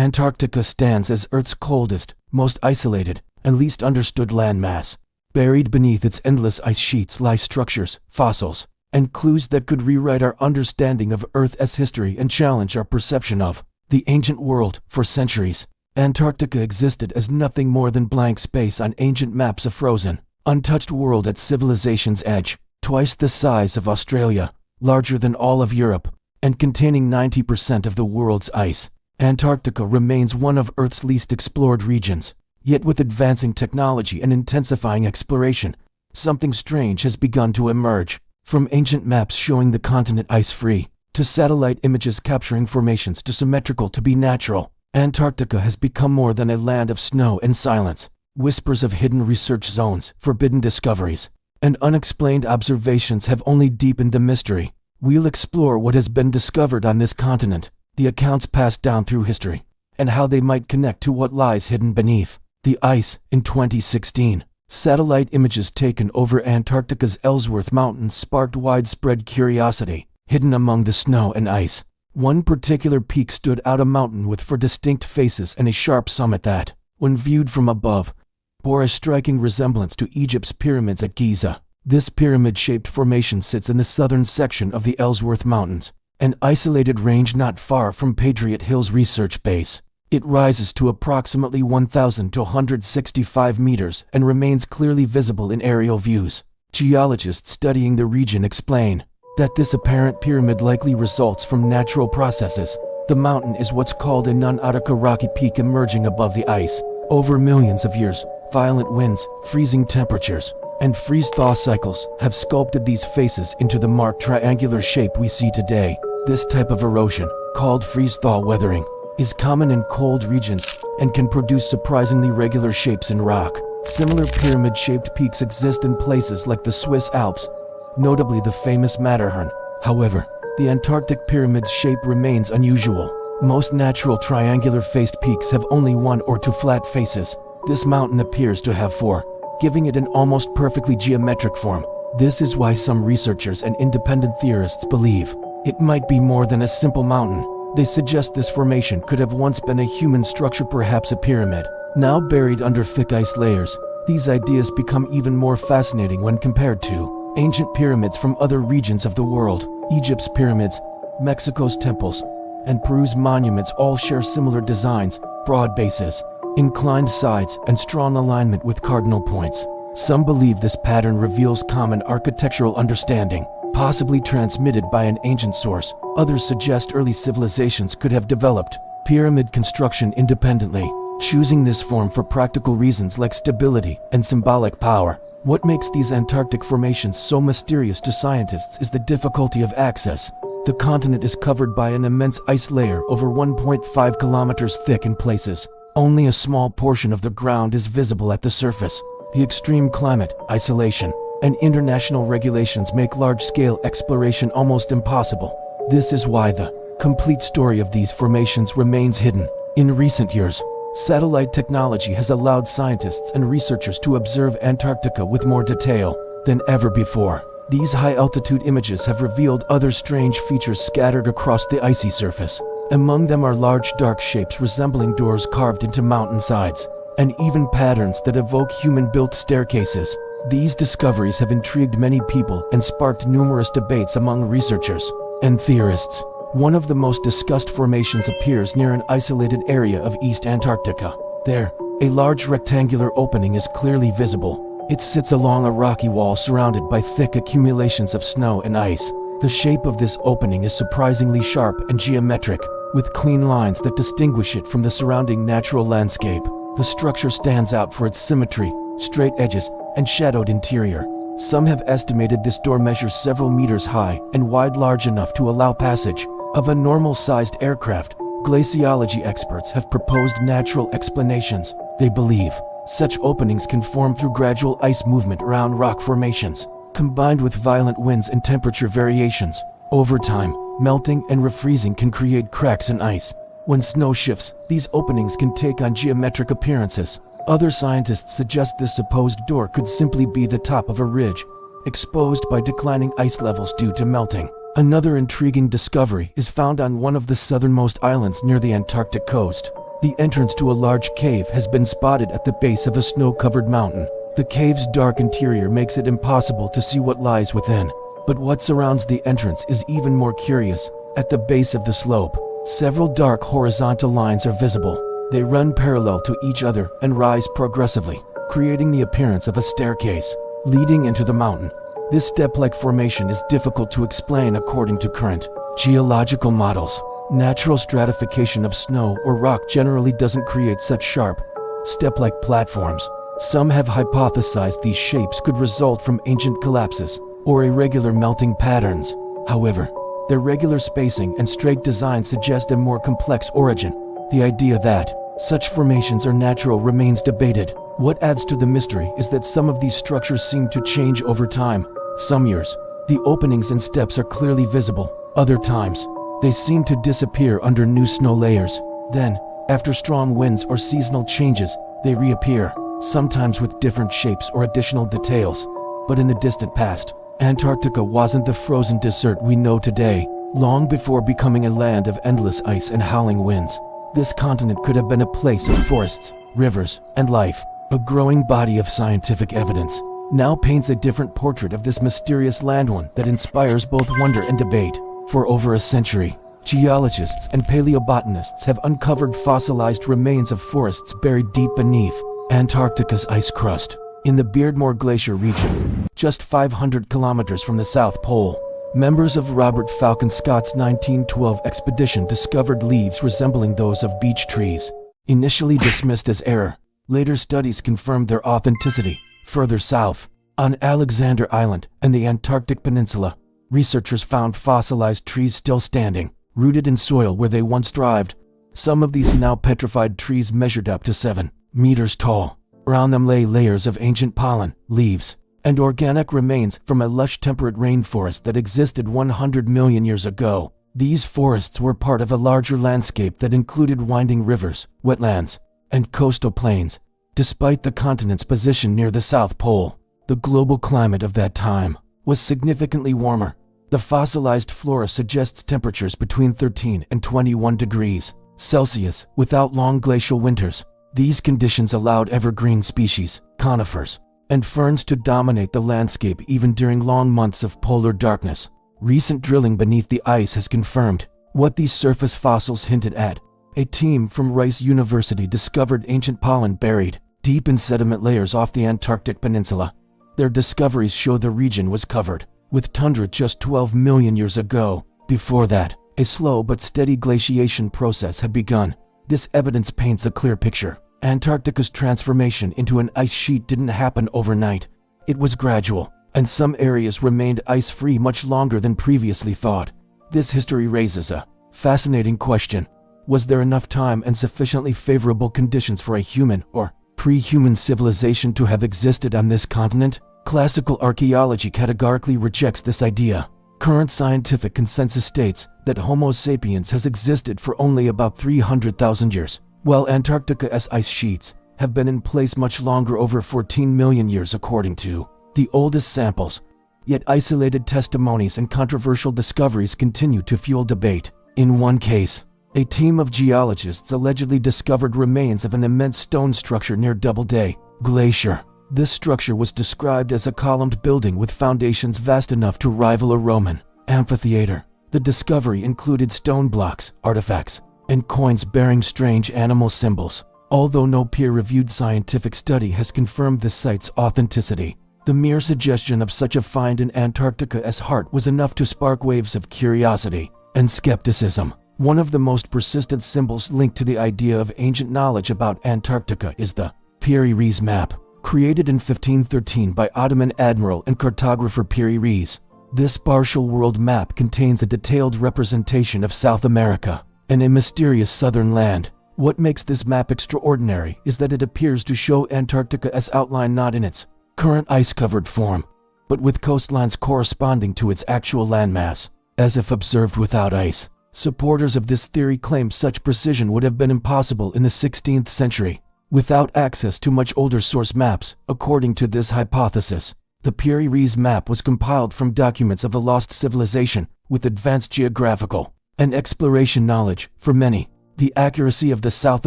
Antarctica stands as Earth's coldest, most isolated, and least understood landmass. Buried beneath its endless ice sheets lie structures, fossils, and clues that could rewrite our understanding of Earth as history and challenge our perception of the ancient world. For centuries, Antarctica existed as nothing more than blank space on ancient maps, a frozen, untouched world at civilization's edge, twice the size of Australia, larger than all of Europe, and containing 90% of the world's ice. Antarctica remains one of Earth's least explored regions. Yet with advancing technology and intensifying exploration, something strange has begun to emerge. From ancient maps showing the continent ice-free, to satellite images capturing formations too symmetrical to be natural, Antarctica has become more than a land of snow and silence. Whispers of hidden research zones, forbidden discoveries, and unexplained observations have only deepened the mystery. We'll explore what has been discovered on this continent, the accounts passed down through history, and how they might connect to what lies hidden beneath the ice. In 2016, satellite images taken over Antarctica's Ellsworth Mountains sparked widespread curiosity. Hidden among the snow and ice, one particular peak stood out, a mountain with four distinct faces and a sharp summit that, when viewed from above, bore a striking resemblance to Egypt's pyramids at Giza. This pyramid-shaped formation sits in the southern section of the Ellsworth Mountains, an isolated range not far from Patriot Hill's research base. It rises to approximately 1,265 meters and remains clearly visible in aerial views. Geologists studying the region explain that this apparent pyramid likely results from natural processes. The mountain is what's called a non-Antarctica rocky peak emerging above the ice. Over millions of years, violent winds, freezing temperatures, and freeze-thaw cycles have sculpted these faces into the marked triangular shape we see today. This type of erosion, called freeze-thaw weathering, is common in cold regions and can produce surprisingly regular shapes in rock. Similar pyramid-shaped peaks exist in places like the Swiss Alps, notably the famous Matterhorn. However, the Antarctic pyramid's shape remains unusual. Most natural triangular-faced peaks have only one or two flat faces. This mountain appears to have four, giving it an almost perfectly geometric form. This is why some researchers and independent theorists believe it might be more than a simple mountain. They suggest this formation could have once been a human structure, perhaps a pyramid, now buried under thick ice layers. These ideas become even more fascinating when compared to ancient pyramids from other regions of the world. Egypt's pyramids, Mexico's temples, and Peru's monuments all share similar designs: broad bases, inclined sides, and strong alignment with cardinal points. Some believe this pattern reveals common architectural understanding, possibly transmitted by an ancient source. Others suggest early civilizations could have developed pyramid construction independently, choosing this form for practical reasons like stability and symbolic power. What makes these Antarctic formations so mysterious to scientists is the difficulty of access. The continent is covered by an immense ice layer over 1.5 kilometers thick in places. Only a small portion of the ground is visible at the surface. The extreme climate, isolation, and international regulations make large-scale exploration almost impossible. This is why the complete story of these formations remains hidden. In recent years, satellite technology has allowed scientists and researchers to observe Antarctica with more detail than ever before. These high-altitude images have revealed other strange features scattered across the icy surface. Among them are large dark shapes resembling doors carved into mountain sides, and even patterns that evoke human-built staircases. These discoveries have intrigued many people and sparked numerous debates among researchers and theorists. One of the most discussed formations appears near an isolated area of East Antarctica. There, a large rectangular opening is clearly visible. It sits along a rocky wall surrounded by thick accumulations of snow and ice. The shape of this opening is surprisingly sharp and geometric, with clean lines that distinguish it from the surrounding natural landscape. The structure stands out for its symmetry, straight edges, and shadowed interior. Some have estimated this door measures several meters high and wide, large enough to allow passage of a normal-sized aircraft. Glaciology experts have proposed natural explanations. They believe such openings can form through gradual ice movement around rock formations, combined with violent winds and temperature variations. Over time, melting and refreezing can create cracks in ice. When snow shifts, these openings can take on geometric appearances. Other scientists suggest this supposed door could simply be the top of a ridge, exposed by declining ice levels due to melting. Another intriguing discovery is found on one of the southernmost islands near the Antarctic coast. The entrance to a large cave has been spotted at the base of a snow-covered mountain. The cave's dark interior makes it impossible to see what lies within. But what surrounds the entrance is even more curious. At the base of the slope, several dark horizontal lines are visible. They run parallel to each other and rise progressively, creating the appearance of a staircase leading into the mountain. This step-like formation is difficult to explain according to current geological models. Natural stratification of snow or rock generally doesn't create such sharp, step-like platforms. Some have hypothesized these shapes could result from ancient collapses or irregular melting patterns. However, their regular spacing and straight design suggest a more complex origin. The idea that such formations are natural remains debated. What adds to the mystery is that some of these structures seem to change over time. Some years, the openings and steps are clearly visible. Other times, they seem to disappear under new snow layers. Then, after strong winds or seasonal changes, they reappear, sometimes with different shapes or additional details. But in the distant past, Antarctica wasn't the frozen desert we know today. Long before becoming a land of endless ice and howling winds, this continent could have been a place of forests, rivers, and life. A growing body of scientific evidence now paints a different portrait of this mysterious landone that inspires both wonder and debate. For over a century, geologists and paleobotanists have uncovered fossilized remains of forests buried deep beneath Antarctica's ice crust. In the Beardmore Glacier region, just 500 kilometers from the South Pole, members of Robert Falcon Scott's 1912 expedition discovered leaves resembling those of beech trees. Initially dismissed as error, later studies confirmed their authenticity. Further south, on Alexander Island and the Antarctic Peninsula, researchers found fossilized trees still standing, rooted in soil where they once thrived. Some of these now petrified trees measured up to 7 meters tall. Around them lay layers of ancient pollen, leaves, and organic remains from a lush temperate rainforest that existed 100 million years ago. These forests were part of a larger landscape that included winding rivers, wetlands, and coastal plains. Despite the continent's position near the South Pole, the global climate of that time was significantly warmer. The fossilized flora suggests temperatures between 13 and 21 degrees Celsius without long glacial winters. These conditions allowed evergreen species, conifers, and ferns to dominate the landscape even during long months of polar darkness. Recent drilling beneath the ice has confirmed what these surface fossils hinted at. A team from Rice University discovered ancient pollen buried deep in sediment layers off the Antarctic Peninsula. Their discoveries show the region was covered with tundra just 12 million years ago. Before that, a slow but steady glaciation process had begun. This evidence paints a clear picture. Antarctica's transformation into an ice sheet didn't happen overnight. It was gradual, and some areas remained ice-free much longer than previously thought. This history raises a fascinating question. Was there enough time and sufficiently favorable conditions for a human or pre-human civilization to have existed on this continent? Classical archaeology categorically rejects this idea. Current scientific consensus states that Homo sapiens has existed for only about 300,000 years, while Antarctica's ice sheets have been in place much longer, over 14 million years according to the oldest samples. Yet isolated testimonies and controversial discoveries continue to fuel debate. In one case, a team of geologists allegedly discovered remains of an immense stone structure near Doubleday Glacier. This structure was described as a columned building with foundations vast enough to rival a Roman amphitheater. The discovery included stone blocks, artifacts, and coins bearing strange animal symbols. Although no peer-reviewed scientific study has confirmed the site's authenticity, the mere suggestion of such a find in Antarctica's heart was enough to spark waves of curiosity and skepticism. One of the most persistent symbols linked to the idea of ancient knowledge about Antarctica is the Piri Reis Map, created in 1513 by Ottoman admiral and cartographer Piri Reis. This partial world map contains a detailed representation of South America and a mysterious southern land. What makes this map extraordinary is that it appears to show Antarctica as outlined not in its current ice-covered form, but with coastlines corresponding to its actual landmass, as if observed without ice. Supporters of this theory claim such precision would have been impossible in the 16th century. Without access to much older source maps, according to this hypothesis, the Piri Reis Map was compiled from documents of a lost civilization with advanced geographical and exploration knowledge. For many, The accuracy of the South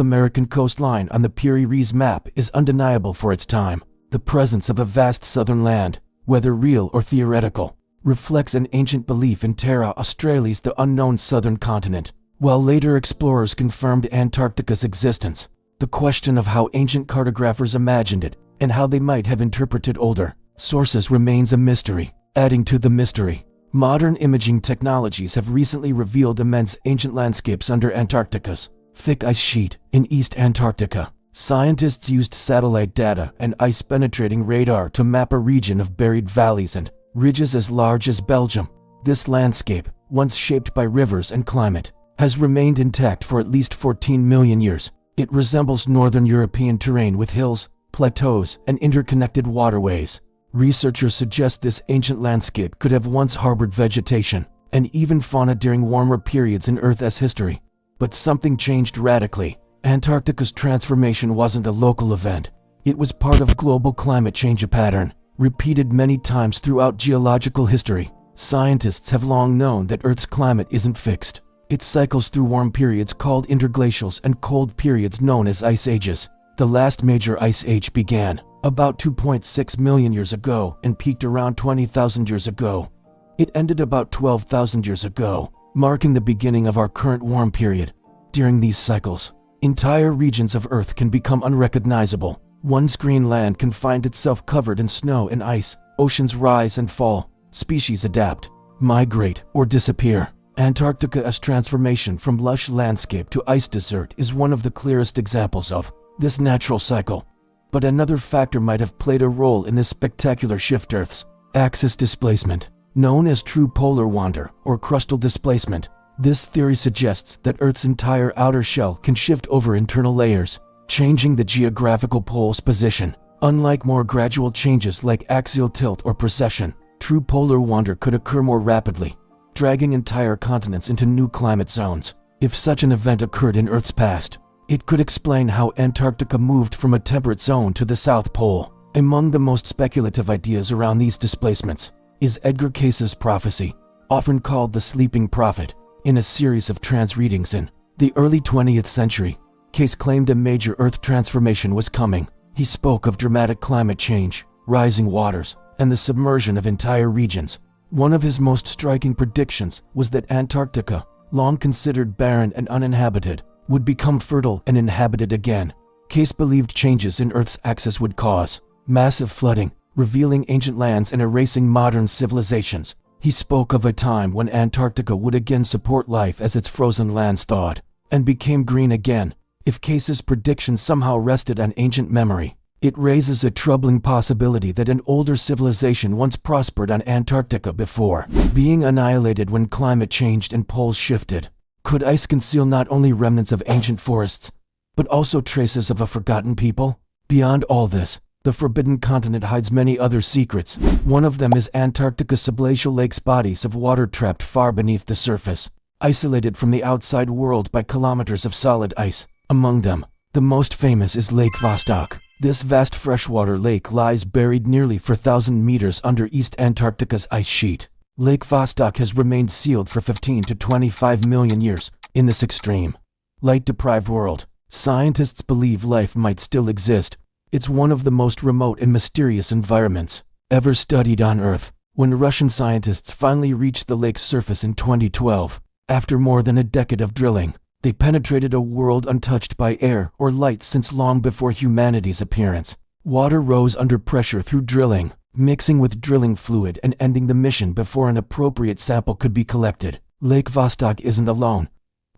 American coastline on the Piri Reis Map is undeniable for its time. The presence of a vast southern land, whether real or theoretical, reflects an ancient belief in Terra Australis, the unknown southern continent. While later explorers confirmed Antarctica's existence, the question of how ancient cartographers imagined it and how they might have interpreted older sources remains a mystery. Adding to the mystery, modern imaging technologies have recently revealed immense ancient landscapes under Antarctica's thick ice sheet. In East Antarctica, scientists used satellite data and ice-penetrating radar to map a region of buried valleys and ridges as large as Belgium. This landscape, once shaped by rivers and climate, has remained intact for at least 14 million years. It resembles northern European terrain with hills, plateaus, and interconnected waterways. Researchers suggest this ancient landscape could have once harbored vegetation and even fauna during warmer periods in Earth's history. But something changed radically. Antarctica's transformation wasn't a local event. It was part of global climate change, a pattern repeated many times throughout geological history. Scientists have long known that Earth's climate isn't fixed. It cycles through warm periods called interglacials and cold periods known as ice ages. The last major ice age began about 2.6 million years ago and peaked around 20,000 years ago. It ended about 12,000 years ago, marking the beginning of our current warm period. During these cycles, entire regions of Earth can become unrecognizable. Once green land can find itself covered in snow and ice. Oceans rise and fall. Species adapt, migrate, or disappear. Antarctica's transformation from lush landscape to ice desert is one of the clearest examples of this natural cycle. But another factor might have played a role in this spectacular shift: Earth's axis displacement, known as true polar wander or crustal displacement. This theory suggests that Earth's entire outer shell can shift over internal layers, changing the geographical pole's position. Unlike more gradual changes like axial tilt or precession, true polar wander could occur more rapidly, dragging entire continents into new climate zones. If such an event occurred in Earth's past, it could explain how Antarctica moved from a temperate zone to the South Pole. Among the most speculative ideas around these displacements is Edgar Case's prophecy, often called the Sleeping Prophet. In a series of trance readings in the early 20th century, Case claimed a major Earth transformation was coming. He spoke of dramatic climate change, rising waters, and the submersion of entire regions. One of his most striking predictions was that Antarctica, long considered barren and uninhabited, would become fertile and inhabited again. Case believed changes in Earth's axis would cause massive flooding, revealing ancient lands and erasing modern civilizations. He spoke of a time when Antarctica would again support life as its frozen lands thawed and became green again. If Case's prediction somehow rested on ancient memory, it raises a troubling possibility that an older civilization once prospered on Antarctica before being annihilated when climate changed and poles shifted. Could ice conceal not only remnants of ancient forests, but also traces of a forgotten people? Beyond all this, the Forbidden Continent hides many other secrets. One of them is Antarctica's subglacial lakes, bodies of water trapped far beneath the surface, isolated from the outside world by kilometers of solid ice. Among them, the most famous is Lake Vostok. This vast freshwater lake lies buried nearly 4,000 meters under East Antarctica's ice sheet. Lake Vostok has remained sealed for 15 to 25 million years. In this extreme, light-deprived world, scientists believe life might still exist. It's one of the most remote and mysterious environments ever studied on Earth. When Russian scientists finally reached the lake's surface in 2012, after more than a decade of drilling, they penetrated a world untouched by air or light since long before humanity's appearance. Water rose under pressure through drilling, mixing with drilling fluid and ending the mission before an appropriate sample could be collected. Lake Vostok isn't alone.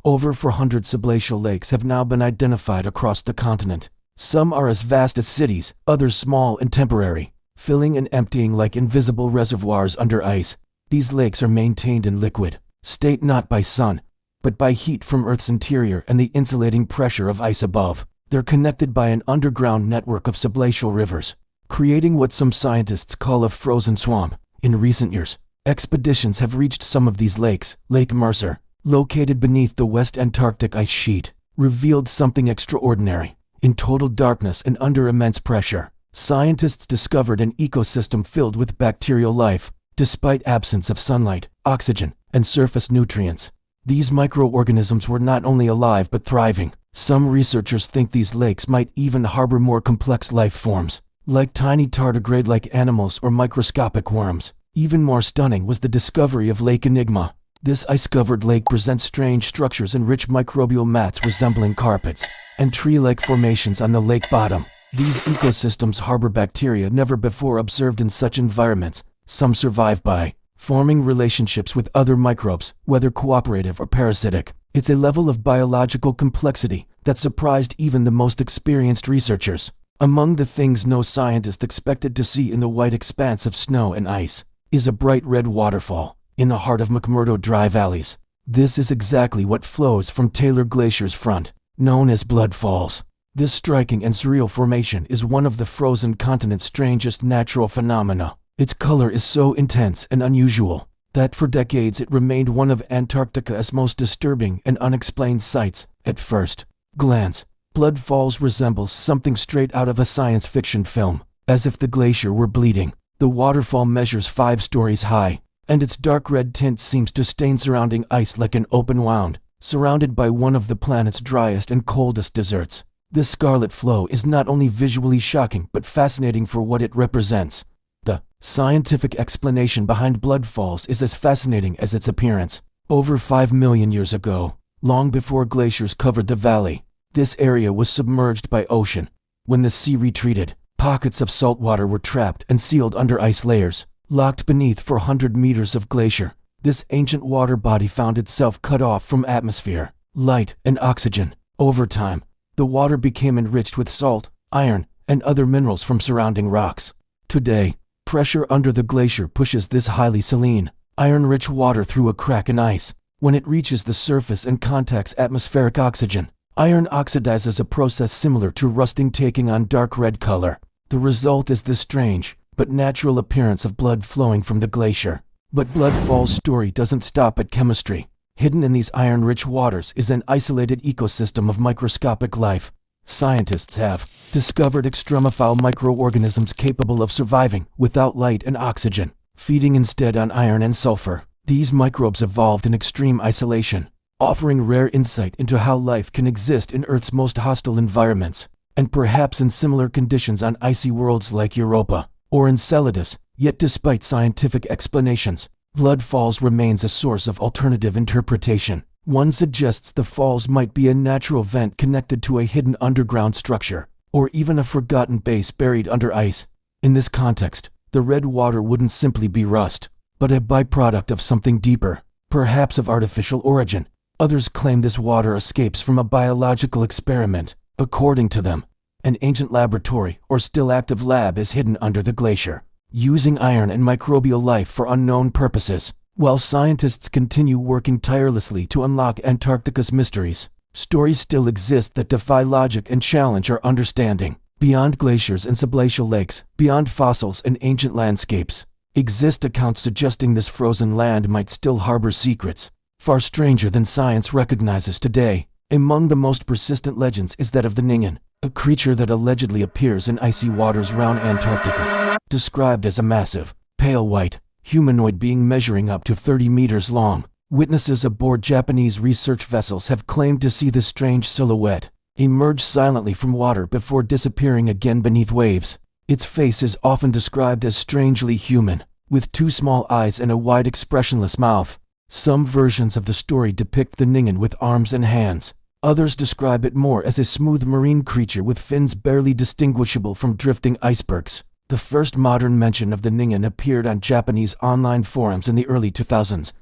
Over 400 subglacial lakes have now been identified across the continent. Some are as vast as cities, others small and temporary, filling and emptying like invisible reservoirs under ice. These lakes are maintained in liquid state not by sun, but by heat from Earth's interior and the insulating pressure of ice above. They're connected by an underground network of subglacial rivers, creating what some scientists call a frozen swamp. In recent years, expeditions have reached some of these lakes. Lake Mercer, located beneath the West Antarctic ice sheet, revealed something extraordinary. In total darkness and under immense pressure, scientists discovered an ecosystem filled with bacterial life, despite absence of sunlight, oxygen, and surface nutrients. These microorganisms were not only alive but thriving. Some researchers think these lakes might even harbor more complex life forms, like tiny tardigrade-like animals or microscopic worms. Even more stunning was the discovery of Lake Enigma. This ice-covered lake presents strange structures and rich microbial mats resembling carpets, and tree-like formations on the lake bottom. These ecosystems harbor bacteria never before observed in such environments. Some survive by forming relationships with other microbes, whether cooperative or parasitic. It's a level of biological complexity that surprised even the most experienced researchers. Among the things no scientist expected to see in the white expanse of snow and ice is a bright red waterfall in the heart of McMurdo Dry Valleys. This is exactly what flows from Taylor Glacier's front, known as Blood Falls. This striking and surreal formation is one of the frozen continent's strangest natural phenomena. Its color is so intense and unusual that for decades it remained one of Antarctica's most disturbing and unexplained sights. At first glance, Blood Falls resembles something straight out of a science fiction film, as if the glacier were bleeding. The waterfall measures 5 stories high, and its dark red tint seems to stain surrounding ice like an open wound, surrounded by one of the planet's driest and coldest deserts. This scarlet flow is not only visually shocking but fascinating for what it represents. The scientific explanation behind Blood Falls is as fascinating as its appearance. Over 5 million years ago, long before glaciers covered the valley, this area was submerged by ocean. When the sea retreated, pockets of salt water were trapped and sealed under ice layers. Locked beneath 400 meters of glacier, this ancient water body found itself cut off from atmosphere, light, and oxygen. Over time, the water became enriched with salt, iron, and other minerals from surrounding rocks. Today, pressure under the glacier pushes this highly saline, iron-rich water through a crack in ice. When it reaches the surface and contacts atmospheric oxygen, iron oxidizes, a process similar to rusting, taking on dark red color. The result is this strange but natural appearance of blood flowing from the glacier. But Blood Falls' story doesn't stop at chemistry. Hidden in these iron-rich waters is an isolated ecosystem of microscopic life. Scientists have discovered extremophile microorganisms capable of surviving without light and oxygen, feeding instead on iron and sulfur. These microbes evolved in extreme isolation, offering rare insight into how life can exist in Earth's most hostile environments, and perhaps in similar conditions on icy worlds like Europa or Enceladus. Yet despite scientific explanations, Blood Falls remains a source of alternative interpretation. One suggests the falls might be a natural vent connected to a hidden underground structure, or even a forgotten base buried under ice. In this context, the red water wouldn't simply be rust, but a byproduct of something deeper, perhaps of artificial origin. Others claim this water escapes from a biological experiment. According to them, an ancient laboratory or still active lab is hidden under the glacier, using iron and microbial life for unknown purposes. While scientists continue working tirelessly to unlock Antarctica's mysteries, stories still exist that defy logic and challenge our understanding. Beyond glaciers and subglacial lakes, beyond fossils and ancient landscapes, exist accounts suggesting this frozen land might still harbor secrets far stranger than science recognizes today. Among the most persistent legends is that of the Ningen, a creature that allegedly appears in icy waters around Antarctica. Described as a massive, pale white, humanoid being measuring up to 30 meters long, witnesses aboard Japanese research vessels have claimed to see this strange silhouette emerge silently from water before disappearing again beneath waves. Its face is often described as strangely human, with 2 small eyes and a wide expressionless mouth. Some versions of the story depict the Ningen with arms and hands. Others describe it more as a smooth marine creature with fins barely distinguishable from drifting icebergs. The first modern mention of the Ningen appeared on Japanese online forums in the early 2000s,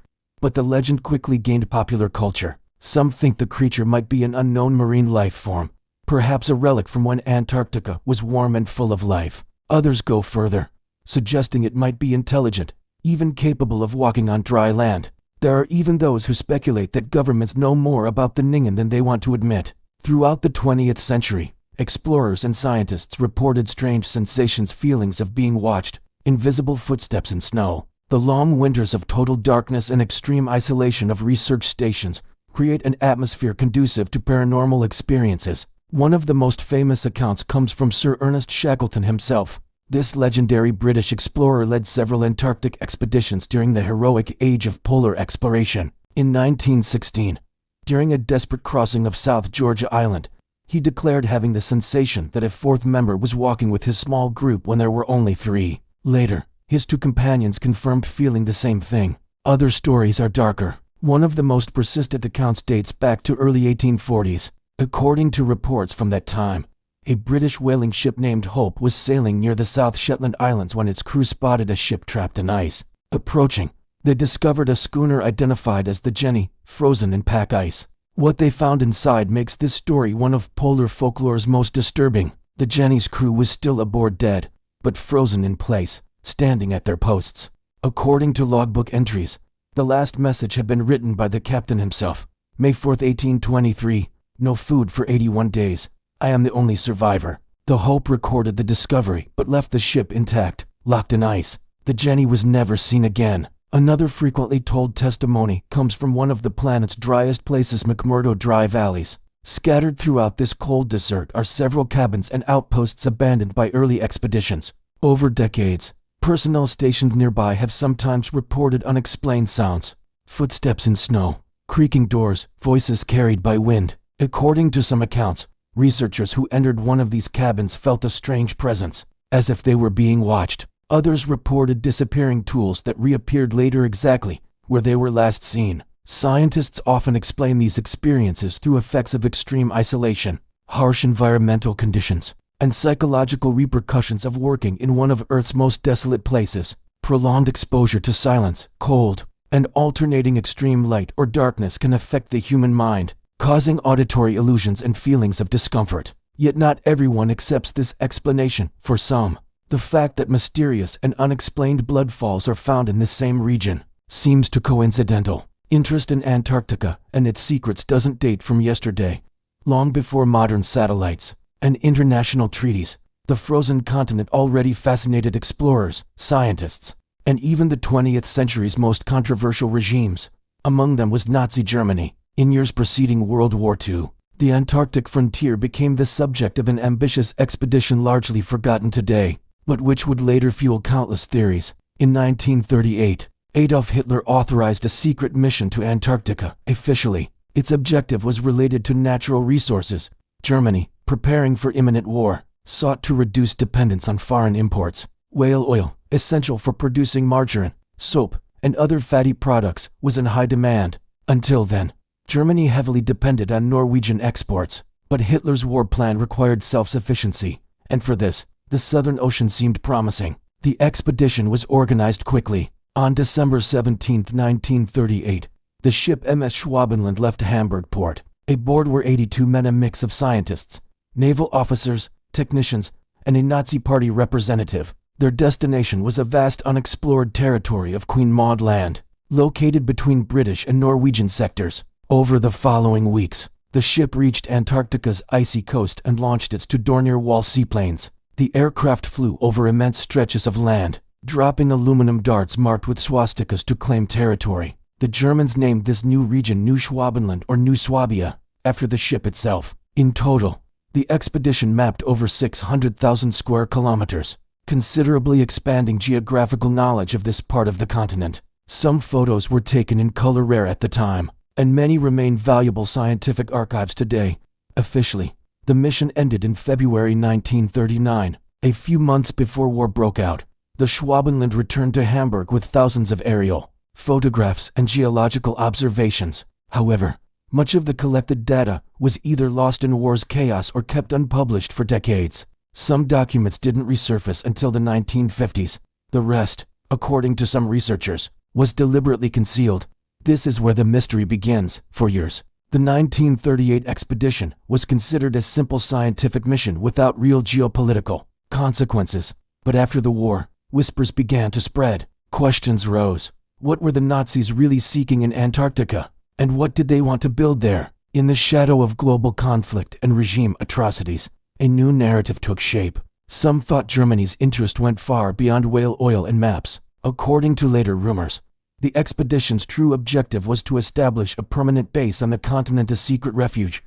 but the legend quickly gained popular culture. Some think the creature might be an unknown marine life form, perhaps a relic from when Antarctica was warm and full of life. Others go further, suggesting it might be intelligent, even capable of walking on dry land. There are even those who speculate that governments know more about the Ningen than they want to admit. Throughout the 20th century, explorers and scientists reported strange sensations, feelings of being watched, invisible footsteps in snow. The long winters of total darkness and extreme isolation of research stations create an atmosphere conducive to paranormal experiences. One of the most famous accounts comes from Sir Ernest Shackleton himself. This legendary British explorer led several Antarctic expeditions during the heroic age of polar exploration. In 1916, during a desperate crossing of South Georgia Island, he declared having the sensation that a fourth member was walking with his small group when there were only three. Later, his two companions confirmed feeling the same thing. Other stories are darker. One of the most persistent accounts dates back to early 1840s. According to reports from that time, a British whaling ship named Hope was sailing near the South Shetland Islands when its crew spotted a ship trapped in ice. Approaching, they discovered a schooner identified as the Jenny, frozen in pack ice. What they found inside makes this story one of polar folklore's most disturbing. The Jenny's crew was still aboard dead, but frozen in place, standing at their posts. According to logbook entries, the last message had been written by the captain himself. May 4, 1823, no food for 81 days. I am the only survivor. The Hope recorded the discovery but left the ship intact, locked in ice. The Jenny was never seen again. Another frequently told testimony comes from one of the planet's driest places, McMurdo Dry Valleys. Scattered throughout this cold desert are several cabins and outposts abandoned by early expeditions. Over decades, personnel stationed nearby have sometimes reported unexplained sounds, footsteps in snow, creaking doors, voices carried by wind. According to some accounts, researchers who entered one of these cabins felt a strange presence, as if they were being watched. Others reported disappearing tools that reappeared later exactly where they were last seen. Scientists often explain these experiences through effects of extreme isolation, harsh environmental conditions, and psychological repercussions of working in one of Earth's most desolate places. Prolonged exposure to silence, cold, and alternating extreme light or darkness can affect the human mind, causing auditory illusions and feelings of discomfort. Yet not everyone accepts this explanation. For some, the fact that mysterious and unexplained bloodfalls are found in this same region seems too coincidental. Interest in Antarctica and its secrets doesn't date from yesterday. Long before modern satellites and international treaties, the frozen continent already fascinated explorers, scientists, and even the 20th century's most controversial regimes. Among them was Nazi Germany. In years preceding World War II, the Antarctic frontier became the subject of an ambitious expedition largely forgotten today, but which would later fuel countless theories. In 1938, Adolf Hitler authorized a secret mission to Antarctica. Officially, its objective was related to natural resources. Germany, preparing for imminent war, sought to reduce dependence on foreign imports. Whale oil, essential for producing margarine, soap, and other fatty products, was in high demand. Until then, Germany heavily depended on Norwegian exports, but Hitler's war plan required self-sufficiency, and for this, the Southern Ocean seemed promising. The expedition was organized quickly. On December 17, 1938, the ship MS Schwabenland left Hamburg port. Aboard were 82 men, a mix of scientists, naval officers, technicians, and a Nazi Party representative. Their destination was a vast unexplored territory of Queen Maud Land, located between British and Norwegian sectors. Over the following weeks, the ship reached Antarctica's icy coast and launched its two Dornier Wall seaplanes. The aircraft flew over immense stretches of land, dropping aluminum darts marked with swastikas to claim territory. The Germans named this new region New Schwabenland or New Swabia, after the ship itself. In total, the expedition mapped over 600,000 square kilometers, considerably expanding geographical knowledge of this part of the continent. Some photos were taken in color rare at the time, and many remain valuable scientific archives today. Officially, the mission ended in February 1939, a few months before war broke out. The Schwabenland returned to Hamburg with thousands of aerial photographs and geological observations. However, much of the collected data was either lost in war's chaos or kept unpublished for decades. Some documents didn't resurface until the 1950s. The rest, according to some researchers, was deliberately concealed. This is where the mystery begins. For years, the 1938 expedition was considered a simple scientific mission without real geopolitical consequences. But after the war, whispers began to spread. Questions rose. What were the Nazis really seeking in Antarctica? And what did they want to build there? In the shadow of global conflict and regime atrocities, a new narrative took shape. Some thought Germany's interest went far beyond whale oil and maps. According to later rumors, the expedition's true objective was to establish a permanent base on the continent, a secret refuge,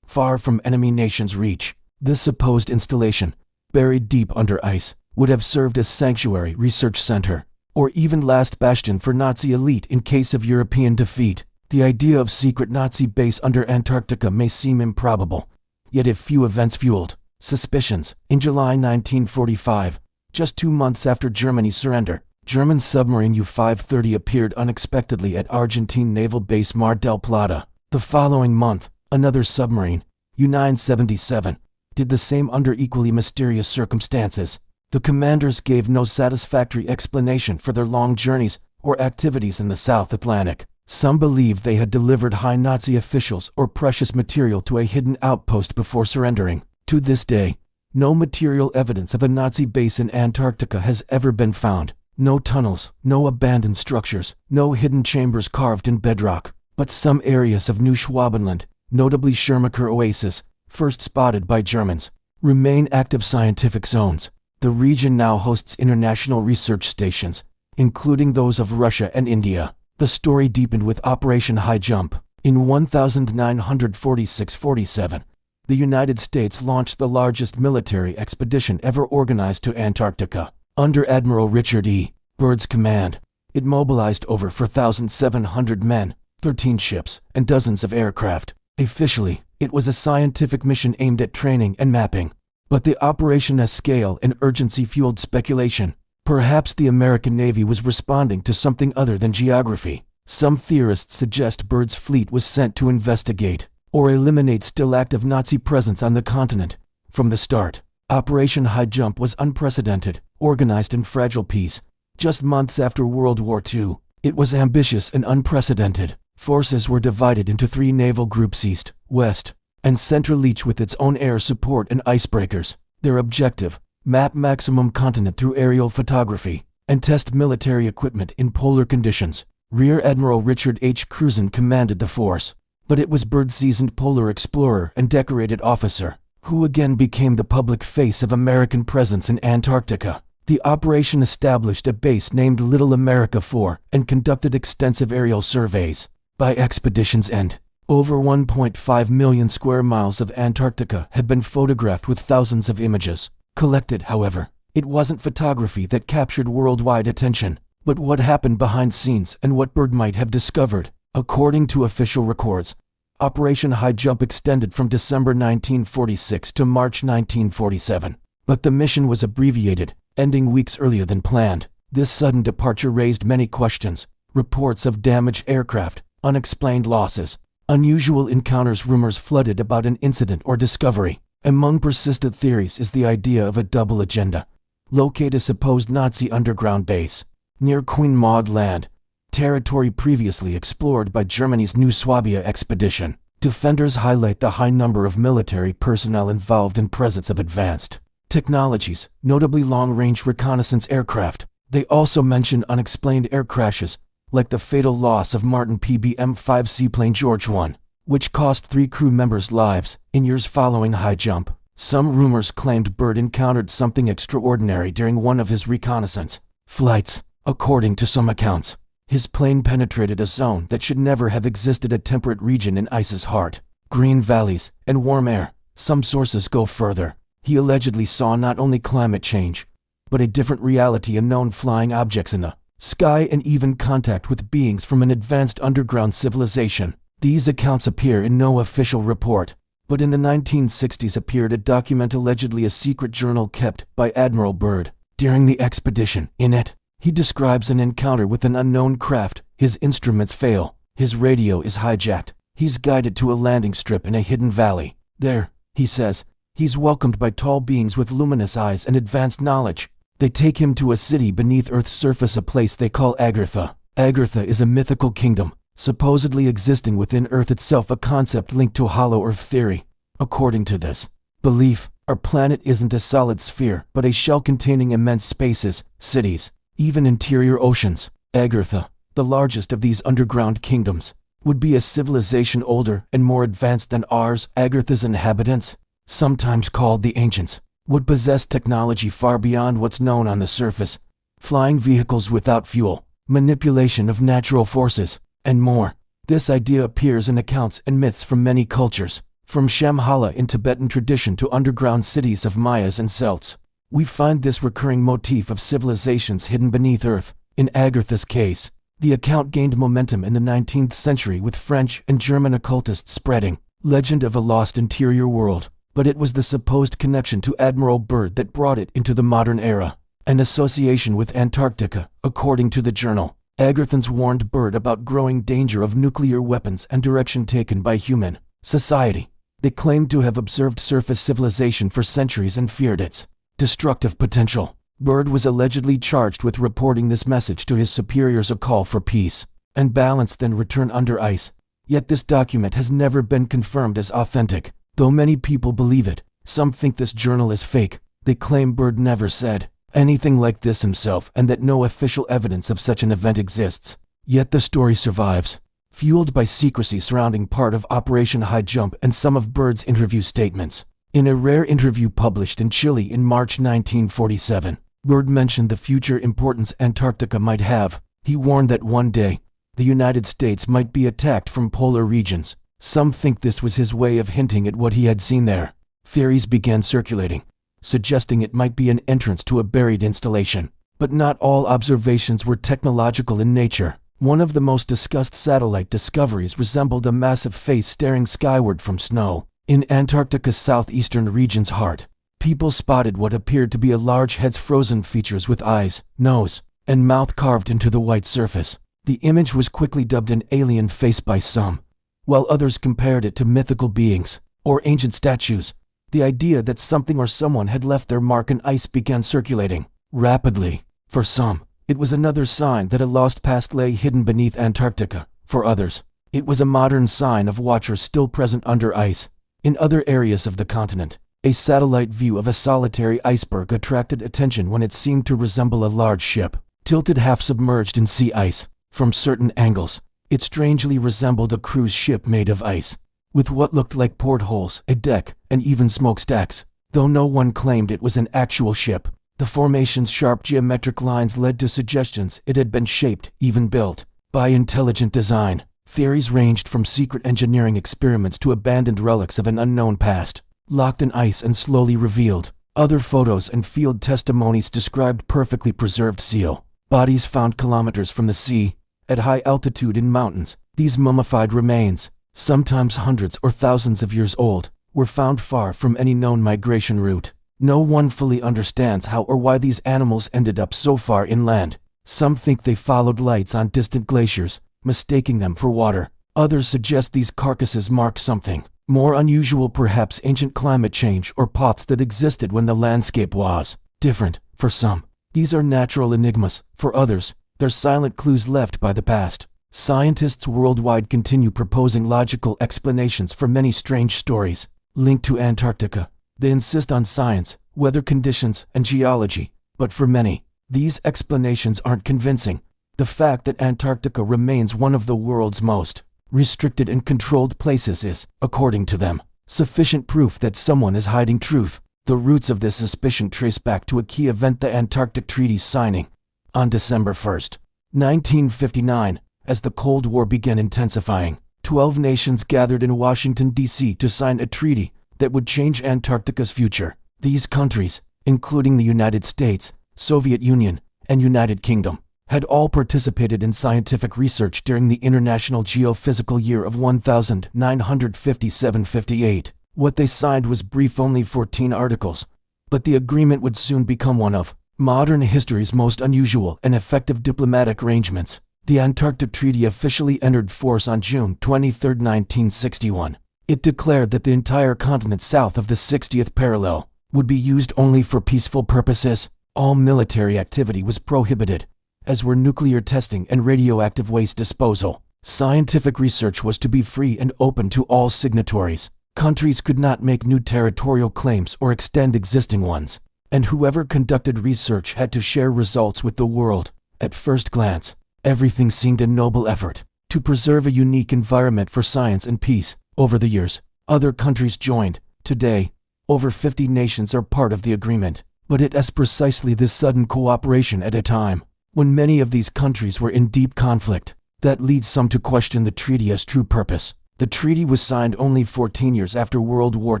far from enemy nations' reach. This supposed installation, buried deep under ice, would have served as sanctuary, research center, or even last bastion for Nazi elite in case of European defeat. The idea of secret Nazi base under Antarctica may seem improbable, yet if few events fueled suspicions. In July 1945, just 2 months after Germany's surrender, German submarine U-530 appeared unexpectedly at Argentine naval base Mar del Plata. The following month, another submarine, U-977, did the same under equally mysterious circumstances. The commanders gave no satisfactory explanation for their long journeys or activities in the South Atlantic. Some believed they had delivered high Nazi officials or precious material to a hidden outpost before surrendering. To this day, no material evidence of a Nazi base in Antarctica has ever been found. No tunnels, no abandoned structures, no hidden chambers carved in bedrock. But some areas of New Schwabenland, notably Schirmacher Oasis, first spotted by Germans, remain active scientific zones. The region now hosts international research stations, including those of Russia and India. The story deepened with Operation Highjump. In 1946-47, the United States launched the largest military expedition ever organized to Antarctica. Under Admiral Richard E. Byrd's command, it mobilized over 4,700 men, 13 ships, and dozens of aircraft. Officially, it was a scientific mission aimed at training and mapping. But the operation's scale and urgency fueled speculation. Perhaps the American Navy was responding to something other than geography. Some theorists suggest Byrd's fleet was sent to investigate or eliminate still active Nazi presence on the continent. From the start, Operation Highjump was unprecedented, organized in fragile peace. Just months after World War II, it was ambitious and unprecedented. Forces were divided into 3 naval groups: East, West, and Central, each with its own air support and icebreakers. Their objective: map maximum continent through aerial photography, and test military equipment in polar conditions. Rear Admiral Richard H. Cruzen commanded the force, but it was Byrd, seasoned polar explorer and decorated officer, who again became the public face of American presence in Antarctica. The operation established a base named Little America 4 and conducted extensive aerial surveys. By expedition's end, over 1.5 million square miles of Antarctica had been photographed with thousands of images collected. However, it wasn't photography that captured worldwide attention, but what happened behind scenes and what Byrd might have discovered. According to official records, Operation Highjump extended from December 1946 to March 1947, but the mission was abbreviated, ending weeks earlier than planned. This sudden departure raised many questions: reports of damaged aircraft, unexplained losses, unusual encounters. Rumors flooded about an incident or discovery. Among persistent theories is the idea of a double agenda. Locate a supposed Nazi underground base near Queen Maud Land, territory previously explored by Germany's New Swabia expedition. Defenders highlight the high number of military personnel involved and presence of advanced technologies, notably long-range reconnaissance aircraft. They also mention unexplained air crashes, like the fatal loss of Martin PBM-5 seaplane George I, which cost 3 crew members lives. In years following Highjump, some rumors claimed Byrd encountered something extraordinary during one of his reconnaissance flights. According to some accounts, his plane penetrated a zone that should never have existed, a temperate region in ice's heart, green valleys, and warm air. Some sources go further. He allegedly saw not only climate change, but a different reality: unknown flying objects in the sky and even contact with beings from an advanced underground civilization. These accounts appear in no official report, but in the 1960s appeared a document, allegedly a secret journal kept by Admiral Byrd during the expedition. In it, he describes an encounter with an unknown craft. His instruments fail, his radio is hijacked, he's guided to a landing strip in a hidden valley. There, he says, he's welcomed by tall beings with luminous eyes and advanced knowledge. They take him to a city beneath Earth's surface, a place they call Agartha. Agartha is a mythical kingdom, supposedly existing within Earth itself, a concept linked to Hollow Earth theory. According to this belief, our planet isn't a solid sphere, but a shell containing immense spaces, cities, even interior oceans. Agartha, the largest of these underground kingdoms, would be a civilization older and more advanced than ours. Agartha's inhabitants, sometimes called the Ancients, would possess technology far beyond what's known on the surface: flying vehicles without fuel, manipulation of natural forces, and more. This idea appears in accounts and myths from many cultures, from Shambhala in Tibetan tradition to underground cities of Mayas and Celts. We find this recurring motif of civilizations hidden beneath Earth. In Agartha's case, The account gained momentum in the 19th century with French and German occultists spreading legend of a lost interior world, but it was the supposed connection to Admiral Byrd that brought it into the modern era. An association with Antarctica, according to the journal. Agrathans warned Byrd about growing danger of nuclear weapons and direction taken by human society. They claimed to have observed surface civilization for centuries and feared its destructive potential. Byrd was allegedly charged with reporting this message to his superiors, a call for peace and balance, then return under ice. Yet this document has never been confirmed as authentic. Though many people believe it, some think this journal is fake. They claim Byrd never said anything like this himself and that no official evidence of such an event exists. Yet the story survives, fueled by secrecy surrounding part of Operation Highjump and some of Byrd's interview statements. In a rare interview published in Chile in March 1947, Byrd mentioned the future importance Antarctica might have. He warned that one day, the United States might be attacked from polar regions. Some think this was his way of hinting at what he had seen there. Theories began circulating, suggesting it might be an entrance to a buried installation. But not all observations were technological in nature. One of the most discussed satellite discoveries resembled a massive face staring skyward from snow. In Antarctica's southeastern region's heart, people spotted what appeared to be a large head's frozen features with eyes, nose, and mouth carved into the white surface. The image was quickly dubbed an alien face by some, while others compared it to mythical beings or ancient statues. The idea that something or someone had left their mark in ice began circulating rapidly. For some, it was another sign that a lost past lay hidden beneath Antarctica. For others, it was a modern sign of watchers still present under ice. In other areas of the continent, a satellite view of a solitary iceberg attracted attention when it seemed to resemble a large ship, tilted half submerged in sea ice. From certain angles, it strangely resembled a cruise ship made of ice, with what looked like portholes, a deck, and even smokestacks. Though no one claimed it was an actual ship, the formation's sharp geometric lines led to suggestions it had been shaped, even built, by intelligent design. Theories ranged from secret engineering experiments to abandoned relics of an unknown past, locked in ice and slowly revealed. Other photos and field testimonies described perfectly preserved seal bodies found kilometers from the sea, at high altitude in mountains. These mummified remains, sometimes hundreds or thousands of years old, were found far from any known migration route. No one fully understands how or why these animals ended up so far inland. Some think they followed lights on distant glaciers, mistaking them for water. Others suggest these carcasses mark something more unusual, perhaps ancient climate change or paths that existed when the landscape was different. For some, these are natural enigmas. For others, they're silent clues left by the past. Scientists worldwide continue proposing logical explanations for many strange stories linked to Antarctica. They insist on science, weather conditions, and geology, but for many, these explanations aren't convincing. The fact that Antarctica remains one of the world's most restricted and controlled places is, according to them, sufficient proof that someone is hiding truth. The roots of this suspicion trace back to a key event, the Antarctic Treaty's signing on December 1st, 1959. As the Cold War began intensifying, 12 nations gathered in Washington, D.C. to sign a treaty that would change Antarctica's future. These countries, including the United States, Soviet Union, and United Kingdom, had all participated in scientific research during the International Geophysical Year of 1957-58. What they signed was brief, only 14 articles, but the agreement would soon become one of modern history's most unusual and effective diplomatic arrangements. The Antarctic Treaty officially entered force on June 23, 1961. It declared that the entire continent south of the 60th parallel would be used only for peaceful purposes. All military activity was prohibited, as were nuclear testing and radioactive waste disposal. Scientific research was to be free and open to all signatories. Countries could not make new territorial claims or extend existing ones, and whoever conducted research had to share results with the world. At first glance, everything seemed a noble effort to preserve a unique environment for science and peace. Over the years, other countries joined. Today, over 50 nations are part of the agreement, but it is precisely this sudden cooperation at a time when many of these countries were in deep conflict that leads some to question the treaty's true purpose. The treaty was signed only 14 years after World War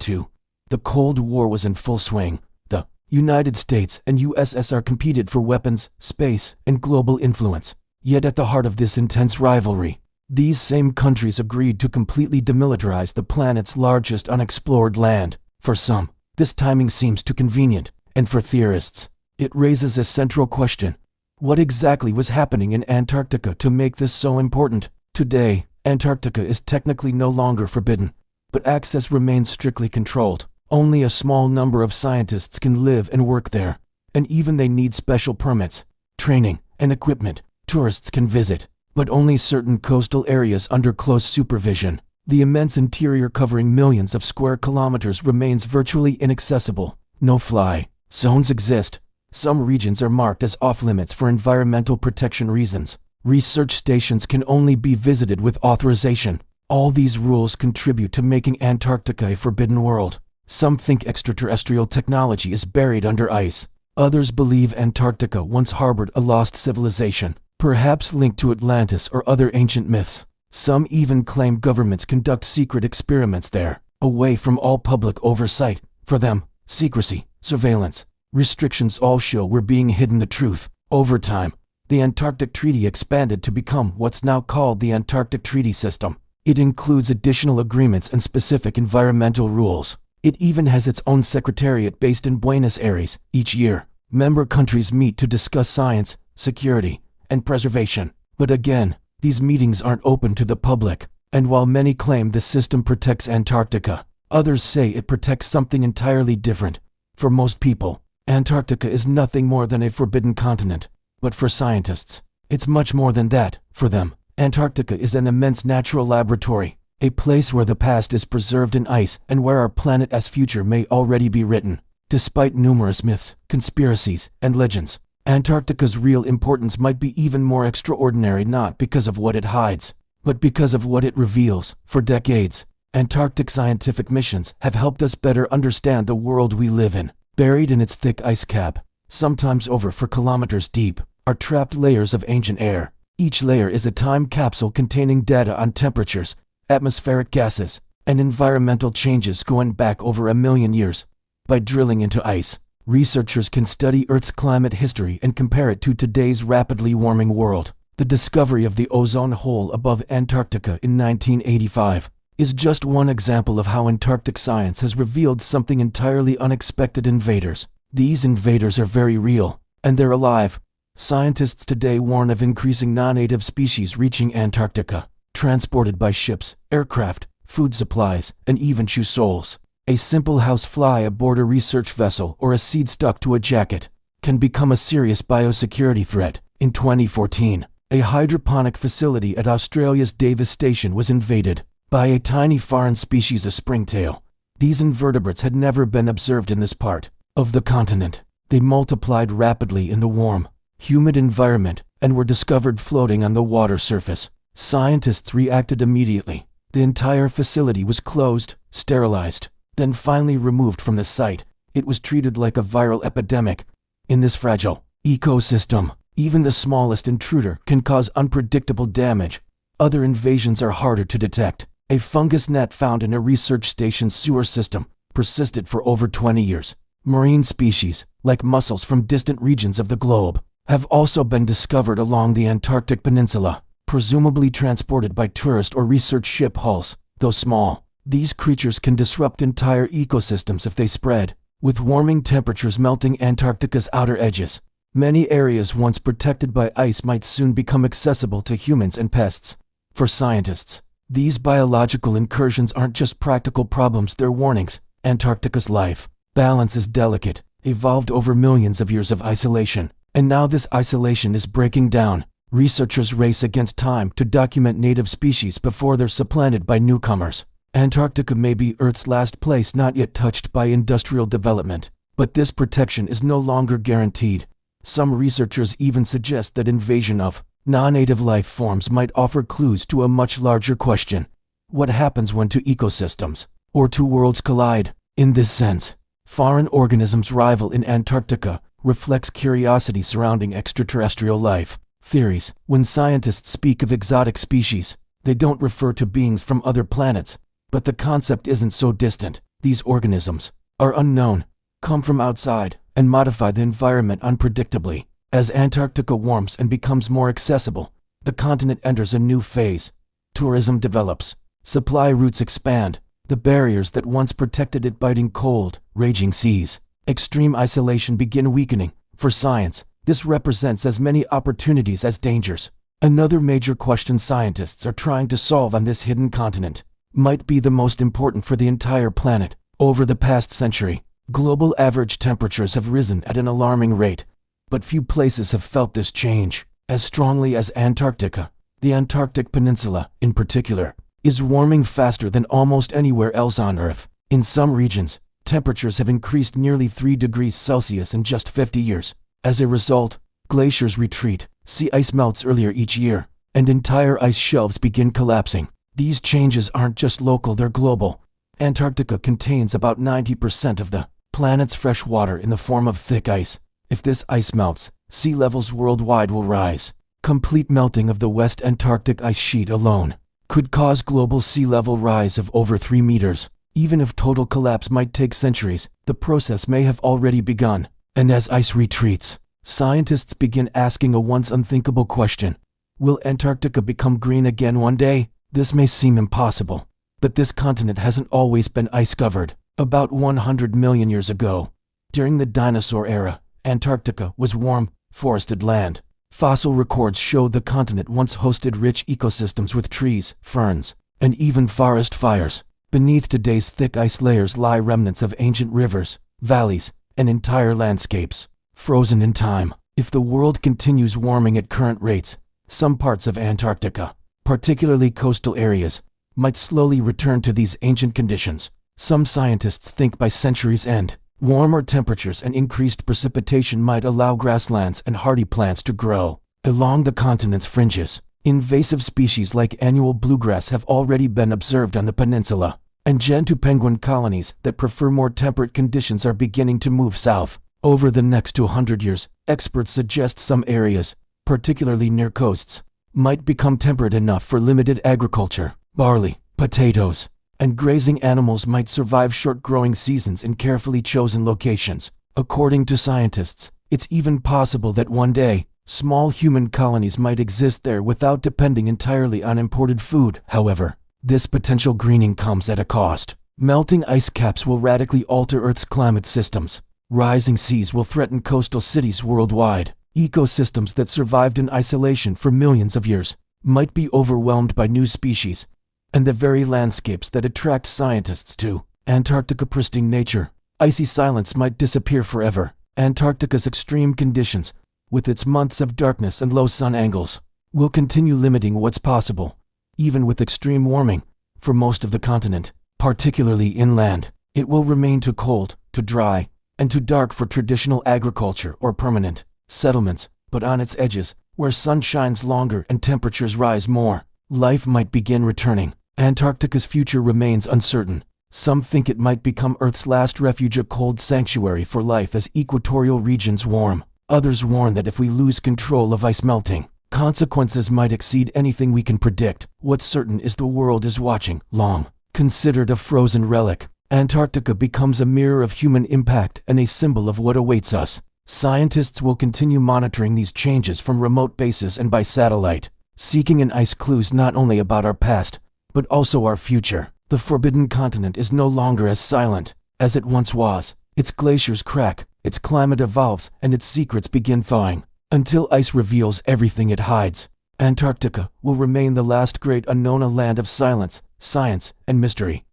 II. The Cold War was in full swing. The United States and USSR competed for weapons, space, and global influence. Yet at the heart of this intense rivalry, these same countries agreed to completely demilitarize the planet's largest unexplored land. For some, this timing seems too convenient, and for theorists, it raises a central question. What exactly was happening in Antarctica to make this so important? Today, Antarctica is technically no longer forbidden, but access remains strictly controlled. Only a small number of scientists can live and work there, and even they need special permits, training, and equipment. Tourists can visit, but only certain coastal areas under close supervision. The immense interior covering millions of square kilometers remains virtually inaccessible. No-fly zones exist. Some regions are marked as off-limits for environmental protection reasons. Research stations can only be visited with authorization. All these rules contribute to making Antarctica a forbidden world. Some think extraterrestrial technology is buried under ice. Others believe Antarctica once harbored a lost civilization, perhaps linked to Atlantis or other ancient myths. Some even claim governments conduct secret experiments there, away from all public oversight. For them, secrecy, surveillance, restrictions all show we're being hidden the truth. Over time, the Antarctic Treaty expanded to become what's now called the Antarctic Treaty System. It includes additional agreements and specific environmental rules. It even has its own secretariat based in Buenos Aires. Each year, member countries meet to discuss science, security, and preservation. But again, these meetings aren't open to the public, and while many claim the system protects Antarctica, others say it protects something entirely different. For most people, Antarctica is nothing more than a forbidden continent. But for scientists, it's much more than that. For them, Antarctica is an immense natural laboratory, a place where the past is preserved in ice and where our planet's future may already be written. Despite numerous myths, conspiracies, and legends, Antarctica's real importance might be even more extraordinary, not because of what it hides, but because of what it reveals. For decades, Antarctic scientific missions have helped us better understand the world we live in. Buried in its thick ice cap, sometimes over 4 kilometers deep, are trapped layers of ancient air. Each layer is a time capsule containing data on temperatures, atmospheric gases, and environmental changes going back over 1 million years. By drilling into ice, researchers can study Earth's climate history and compare it to today's rapidly warming world. The discovery of the ozone hole above Antarctica in 1985 is just one example of how Antarctic science has revealed something entirely unexpected. Invaders. These invaders are very real, and they're alive. Scientists today warn of increasing non-native species reaching Antarctica, transported by ships, aircraft, food supplies, and even shoe soles. A simple housefly aboard a research vessel or a seed stuck to a jacket can become a serious biosecurity threat. In 2014, a hydroponic facility at Australia's Davis Station was invaded by a tiny foreign species of springtail. These invertebrates had never been observed in this part of the continent. They multiplied rapidly in the warm, humid environment and were discovered floating on the water surface. Scientists reacted immediately. The entire facility was closed, sterilized, then finally removed from the site. It was treated like a viral epidemic. In this fragile ecosystem, even the smallest intruder can cause unpredictable damage. Other invasions are harder to detect. A fungus net found in a research station's sewer system persisted for over 20 years. Marine species, like mussels from distant regions of the globe, have also been discovered along the Antarctic Peninsula, presumably transported by tourist or research ship hulls. Though small, these creatures can disrupt entire ecosystems if they spread. With warming temperatures melting Antarctica's outer edges, many areas once protected by ice might soon become accessible to humans and pests. For scientists, these biological incursions aren't just practical problems, they're warnings. Antarctica's life balance is delicate, evolved over millions of years of isolation, and now this isolation is breaking down. Researchers race against time to document native species before they're supplanted by newcomers. Antarctica may be Earth's last place not yet touched by industrial development, but this protection is no longer guaranteed. Some researchers even suggest that invasion of non-native life forms might offer clues to a much larger question. What happens when two ecosystems, or two worlds collide? In this sense, foreign organisms' rival in Antarctica reflects curiosity surrounding extraterrestrial life theories. When scientists speak of exotic species, they don't refer to beings from other planets, but the concept isn't so distant. These organisms are unknown, come from outside, and modify the environment unpredictably. As Antarctica warms and becomes more accessible, the continent enters a new phase. Tourism develops, supply routes expand, the barriers that once protected it biting cold, raging seas. Extreme isolation begin weakening. For science, this represents as many opportunities as dangers. Another major question scientists are trying to solve on this hidden continent might be the most important for the entire planet. Over the past century, global average temperatures have risen at an alarming rate, but few places have felt this change as strongly as Antarctica. The Antarctic Peninsula, in particular, is warming faster than almost anywhere else on Earth. In some regions, temperatures have increased nearly 3 degrees Celsius in just 50 years. As a result, glaciers retreat, sea ice melts earlier each year, and entire ice shelves begin collapsing. These changes aren't just local, they're global. Antarctica contains about 90% of the planet's fresh water in the form of thick ice. If this ice melts, sea levels worldwide will rise. Complete melting of the West Antarctic ice sheet alone could cause global sea level rise of over 3 meters. Even if total collapse might take centuries, the process may have already begun. And as ice retreats, scientists begin asking a once unthinkable question. Will Antarctica become green again one day? This may seem impossible, but this continent hasn't always been ice-covered. About 100 million years ago, during the dinosaur era, Antarctica was warm, forested land. Fossil records show the continent once hosted rich ecosystems with trees, ferns, and even forest fires. Beneath today's thick ice layers lie remnants of ancient rivers, valleys, and entire landscapes, frozen in time. If the world continues warming at current rates, some parts of Antarctica, particularly coastal areas, might slowly return to these ancient conditions. Some scientists think by century's end, warmer temperatures and increased precipitation might allow grasslands and hardy plants to grow. Along the continent's fringes, invasive species like annual bluegrass have already been observed on the peninsula, and gentoo penguin colonies that prefer more temperate conditions are beginning to move south. Over the next 200 years, experts suggest some areas, particularly near coasts, might become temperate enough for limited agriculture. Barley, potatoes, and grazing animals might survive short growing seasons in carefully chosen locations. According to scientists, it's even possible that one day, small human colonies might exist there without depending entirely on imported food. However, this potential greening comes at a cost. Melting ice caps will radically alter Earth's climate systems. Rising seas will threaten coastal cities worldwide. Ecosystems that survived in isolation for millions of years might be overwhelmed by new species, and the very landscapes that attract scientists to Antarctica pristine nature, icy silence might disappear forever. Antarctica's extreme conditions, with its months of darkness and low sun angles, will continue limiting what's possible. Even with extreme warming, for most of the continent, particularly inland, it will remain too cold, too dry, and too dark for traditional agriculture or permanent settlements. But on its edges, where sun shines longer and temperatures rise more, life might begin returning. Antarctica's future remains uncertain. Some think it might become Earth's last refuge, a cold sanctuary for life as equatorial regions warm. Others warn that if we lose control of ice melting, consequences might exceed anything we can predict. What's certain is the world is watching. Long considered a frozen relic, Antarctica becomes a mirror of human impact and a symbol of what awaits us. Scientists will continue monitoring these changes from remote bases and by satellite, seeking in ice clues not only about our past, but also our future. The forbidden continent is no longer as silent as it once was. Its glaciers crack, its climate evolves, and its secrets begin thawing. Until ice reveals everything it hides, Antarctica will remain the last great unknown, a land of silence, science, and mystery.